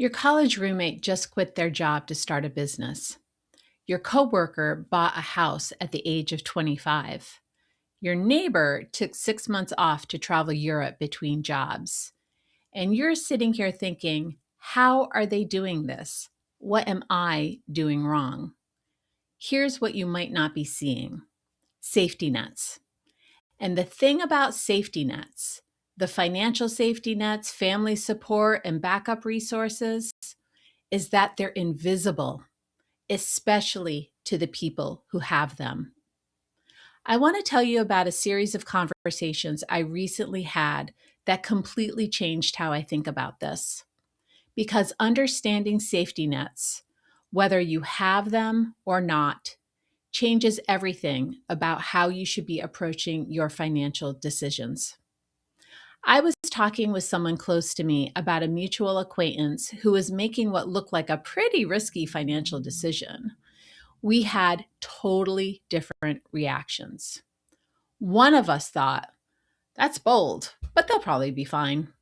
Your college roommate just quit their job to start a business. Your coworker bought a house at the age of 25. Your neighbor took 6 months off to travel Europe between jobs. And you're sitting here thinking, how are they doing this? What am I doing wrong? Here's what you might not be seeing: safety nets. And the thing about safety nets, the financial safety nets, family support, and backup resources, is that they're invisible, especially to the people who have them. I want to tell you about a series of conversations I recently had that completely changed how I think about this. Because understanding safety nets, whether you have them or not, changes everything about how you should be approaching your financial decisions. I was talking with someone close to me about a mutual acquaintance who was making what looked like a pretty risky financial decision. We had totally different reactions. One of us thought, that's bold, but they'll probably be fine.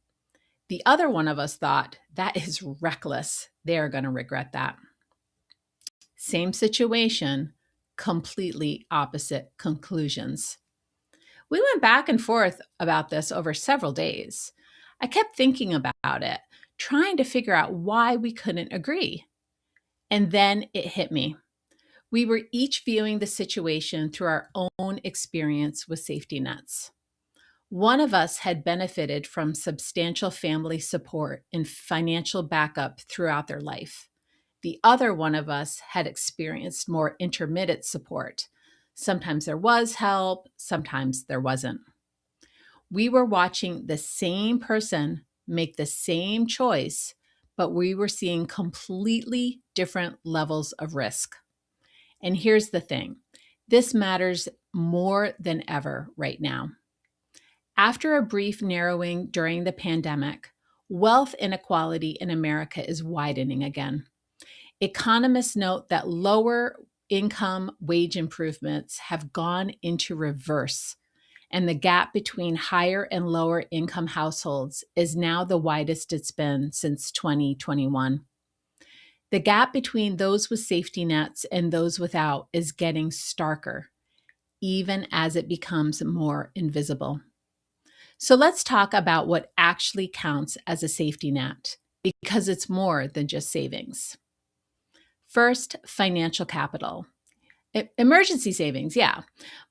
The other one of us thought, that is reckless. They're going to regret that. Same situation, completely opposite conclusions. We went back and forth about this over several days. I kept thinking about it, trying to figure out why we couldn't agree. And then it hit me. We were each viewing the situation through our own experience with safety nets. One of us had benefited from substantial family support and financial backup throughout their life. The other one of us had experienced more intermittent support. Sometimes there was help, sometimes there wasn't. We were watching the same person make the same choice, but we were seeing completely different levels of risk. And here's the thing: this matters more than ever right now. After a brief narrowing during the pandemic, wealth inequality in America is widening again. Economists note that lower income wage improvements have gone into reverse, and the gap between higher and lower income households is now the widest it's been since 2021. The gap between those with safety nets and those without is getting starker, even as it becomes more invisible. So let's talk about what actually counts as a safety net, because it's more than just savings. First, financial capital. Emergency savings, yeah.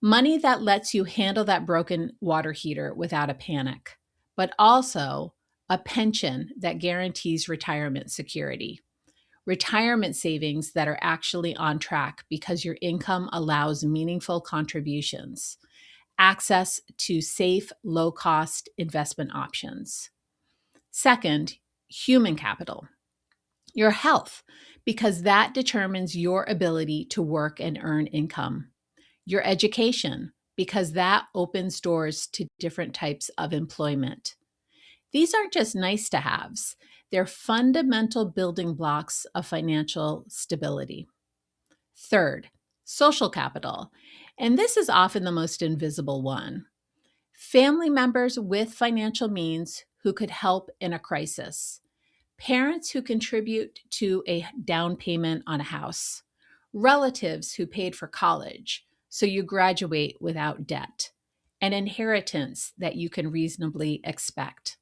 Money that lets you handle that broken water heater without a panic, but also a pension that guarantees retirement security. Retirement savings that are actually on track because your income allows meaningful contributions. Access to safe, low-cost investment options. Second, human capital. Your health, because that determines your ability to work and earn income. Your education, because that opens doors to different types of employment. These aren't just nice to haves, they're fundamental building blocks of financial stability. Third, social capital, and this is often the most invisible one. Family members with financial means who could help in a crisis. Parents who contribute to a down payment on a house. Relatives who paid for college so you graduate without debt. An inheritance that you can reasonably expect.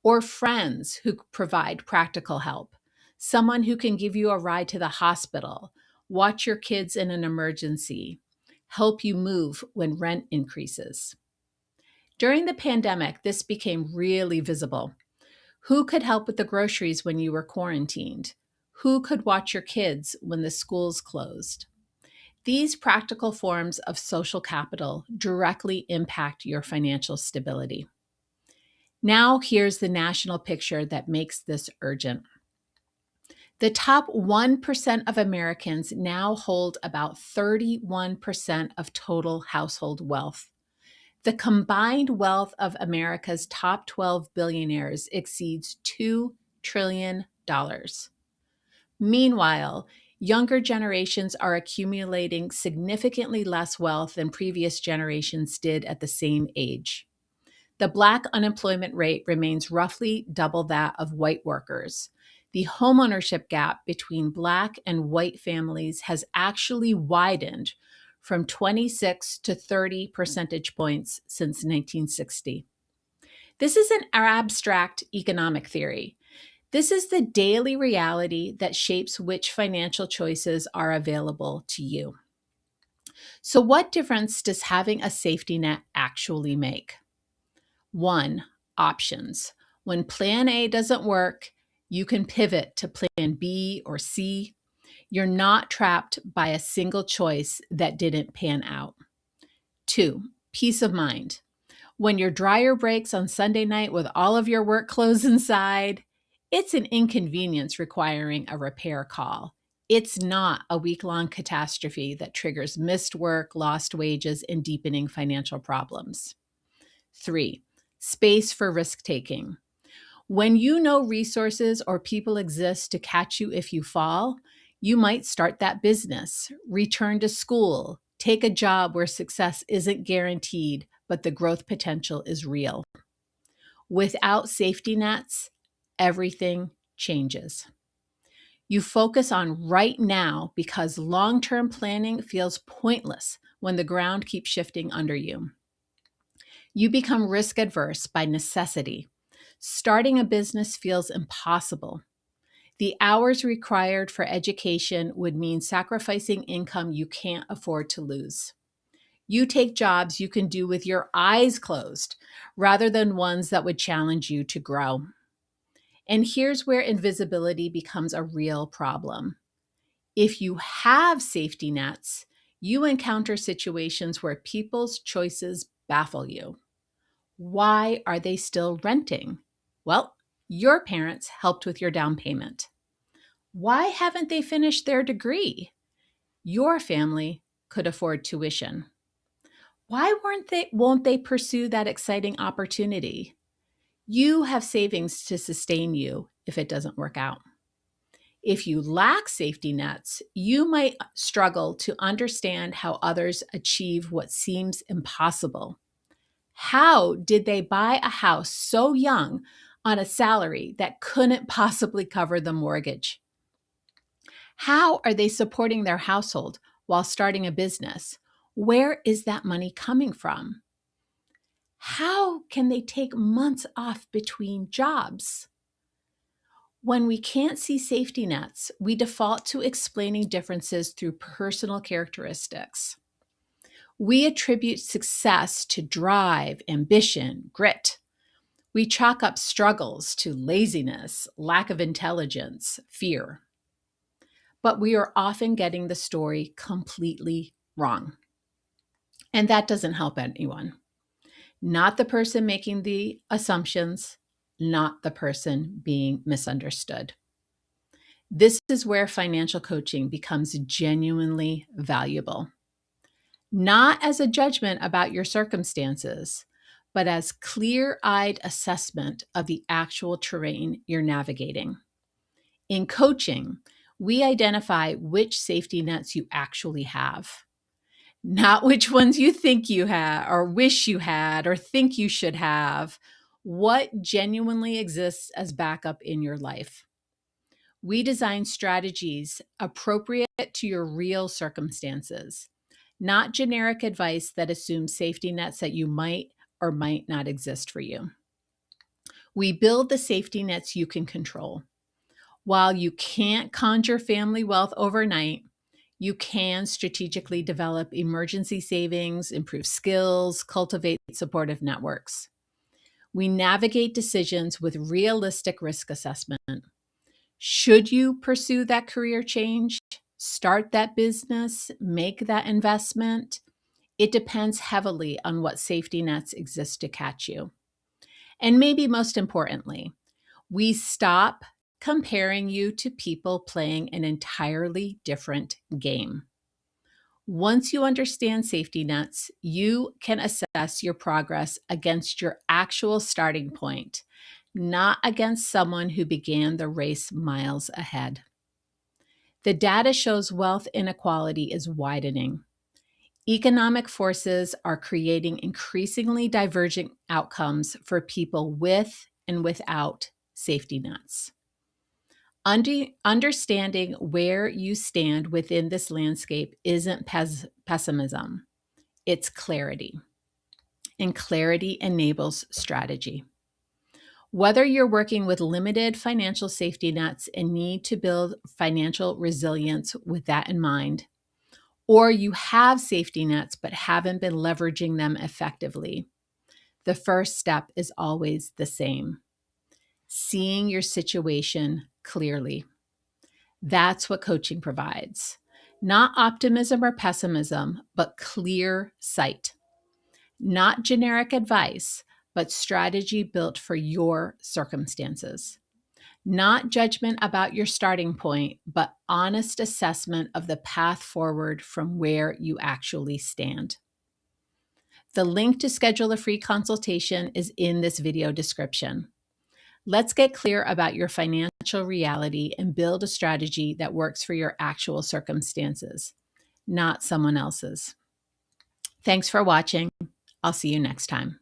Or friends who provide practical help. Someone who can give you a ride to the hospital, watch your kids in an emergency, help you move when rent increases. During the pandemic, this became really visible. Who could help with the groceries when you were quarantined? Who could watch your kids when the schools closed? These practical forms of social capital directly impact your financial stability. Now, here's the national picture that makes this urgent. The top 1% of Americans now hold about 31% of total household wealth. The combined wealth of America's top 12 billionaires exceeds $2 trillion. Meanwhile, younger generations are accumulating significantly less wealth than previous generations did at the same age. The Black unemployment rate remains roughly double that of white workers. the homeownership gap between Black and white families has actually widened from 26 to 30 percentage points since 1960. This isn't our abstract economic theory. This is the daily reality that shapes which financial choices are available to you. So, what difference does having a safety net actually make? One, options. When plan A doesn't work, you can pivot to plan B or C. You're not trapped by a single choice that didn't pan out. Two, peace of mind. When your dryer breaks on Sunday night with all of your work clothes inside, it's an inconvenience requiring a repair call. It's not a week-long catastrophe that triggers missed work, lost wages, and deepening financial problems. Three, space for risk-taking. When you know resources or people exist to catch you if you fall, you might start that business, return to school, take a job where success isn't guaranteed, but the growth potential is real. Without safety nets, everything changes. You focus on right now because long-term planning feels pointless when the ground keeps shifting under you. You become risk adverse by necessity. Starting a business feels impossible. The hours required for education would mean sacrificing income you can't afford to lose. You take jobs you can do with your eyes closed rather than ones that would challenge you to grow. And here's where invisibility becomes a real problem. If you have safety nets, you encounter situations where people's choices baffle you. Why are they still renting? Well, your parents helped with your down payment. Why haven't they finished their degree? Your family could afford tuition. Why won't they pursue that exciting opportunity? You have savings to sustain you if it doesn't work out. If you lack safety nets, you might struggle to understand how others achieve what seems impossible. How did they buy a house so young on a salary that couldn't possibly cover the mortgage? How are they supporting their household while starting a business? Where is that money coming from? How can they take months off between jobs? When we can't see safety nets, we default to explaining differences through personal characteristics. We attribute success to drive, ambition, grit. We chalk up struggles to laziness, lack of intelligence, fear. But we are often getting the story completely wrong. And that doesn't help anyone. Not the person making the assumptions, not the person being misunderstood. This is where financial coaching becomes genuinely valuable. Not as a judgment about your circumstances, but as clear-eyed assessment of the actual terrain you're navigating. In coaching, we identify which safety nets you actually have, not which ones you think you have or wish you had or think you should have. What genuinely exists as backup in your life? We design strategies appropriate to your real circumstances, not generic advice that assumes safety nets that you might or might not exist for you. We build the safety nets you can control. While you can't conjure family wealth overnight, you can strategically develop emergency savings, improve skills, cultivate supportive networks. We navigate decisions with realistic risk assessment. Should you pursue that career change, start that business, make that investment? It depends heavily on what safety nets exist to catch you. And maybe most importantly, we stop comparing you to people playing an entirely different game. Once you understand safety nets, you can assess your progress against your actual starting point, not against someone who began the race miles ahead. The data shows wealth inequality is widening. Economic forces are creating increasingly divergent outcomes for people with and without safety nets. Understanding where you stand within this landscape isn't pessimism, it's clarity. And clarity enables strategy. Whether you're working with limited financial safety nets and need to build financial resilience with that in mind, or you have safety nets but haven't been leveraging them effectively, the first step is always the same: seeing your situation clearly. That's what coaching provides. Not optimism or pessimism, but clear sight. Not generic advice, but strategy built for your circumstances. Not judgment about your starting point, but honest assessment of the path forward from where you actually stand. The link to schedule a free consultation is in this video description. Let's get clear about your financial reality and build a strategy that works for your actual circumstances, not someone else's. Thanks for watching. I'll see you next time.